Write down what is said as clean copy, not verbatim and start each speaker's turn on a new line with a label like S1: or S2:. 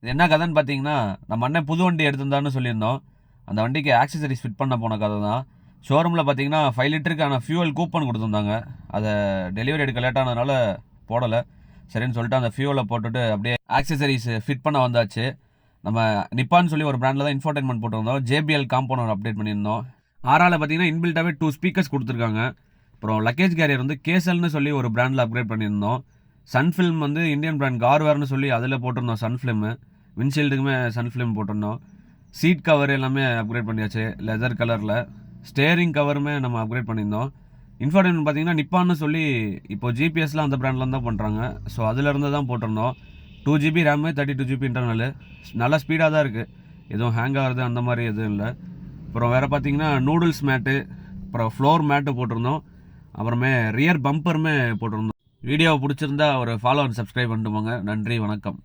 S1: இது என்ன கதைன்னு பார்த்தீங்கன்னா, நம்ம அண்ணன் புது வண்டி எடுத்திருந்தான்னு சொல்லியிருந்தோம். அந்த வண்டிக்கு ஆக்சசரிஸ் ஃபிட் பண்ண போன கதை தான். ஷோரூமில் பார்த்தீங்கன்னா 5 லிட்டருக்கான ஃபியூவல் கூப்பன் கொடுத்துருந்தாங்க. அதை டெலிவரி எடுக்க லேட்டானதுனால போடலை. சரின்னு சொல்லிட்டு அந்த ஃபியூவலை போட்டுட்டு அப்படியே ஆக்சசரிஸ் ஃபிட் பண்ண வந்தாச்சு. நம்ம நிப்பான்னு சொல்லி ஒரு பிராண்டில் தான் இன்ஃபோர்டைன்மெண்ட் போட்டிருந்தோம். JBL காம்பவுண்டர் அப்டேட் பண்ணியிருந்தோம். ஆறால் பார்த்தீங்கன்னா இன்பில்ட்டாகவே 2 ஸ்பீக்கர்ஸ் கொடுத்துருக்காங்க. அப்புறம் லக்கேஜ் கேரியர் வந்து கேசல்னு சொல்லி ஒரு பிராண்டில் அப்கிரேட் பண்ணியிருந்தோம். சன்ஃபில்ம் வந்து இந்தியன் பிராண்ட் கார்வேர்னு சொல்லி அதில் போட்டிருந்தோம். சன்ஃபிலிமு விண்ட்ஷீல்டுக்குமே சன்ஃபிலிம் போட்டிருந்தோம். சீட் கவர் எல்லாமே அப்கிரேட் பண்ணியாச்சு லெதர் கலரில். ஸ்டேரிங் கவருமே நம்ம அப்கிரேட் பண்ணியிருந்தோம். இன்ஃபோர்டைன்மெண்ட் பார்த்தீங்கன்னா நிப்பான்னு சொல்லி இப்போ ஜிபிஎஸ்லாம் அந்த பிராண்ட்லாம் தான் பண்ணுறாங்க. ஸோ அதிலேருந்து தான் போட்டிருந்தோம். 2GB RAM 32GB இன்டர்னலு. நல்லா ஸ்பீடாக தான் இருக்குது. எதுவும் ஹேங் ஆகிறது அந்த மாதிரி எதுவும் இல்லை. அப்புறம் வேறு பார்த்தீங்கன்னா நூடுல்ஸ் மேட்டு, அப்புறம் ஃப்ளோர் மேட்டு போட்டிருந்தோம். அப்புறமே ரியர் பம்பருமே போட்டிருந்தோம். வீடியோ பிடிச்சிருந்தா ஒரு ஃபாலோ அண்ட் சப்ஸ்கிரைப் பண்ணிட்டு போங்க. நன்றி, வணக்கம்.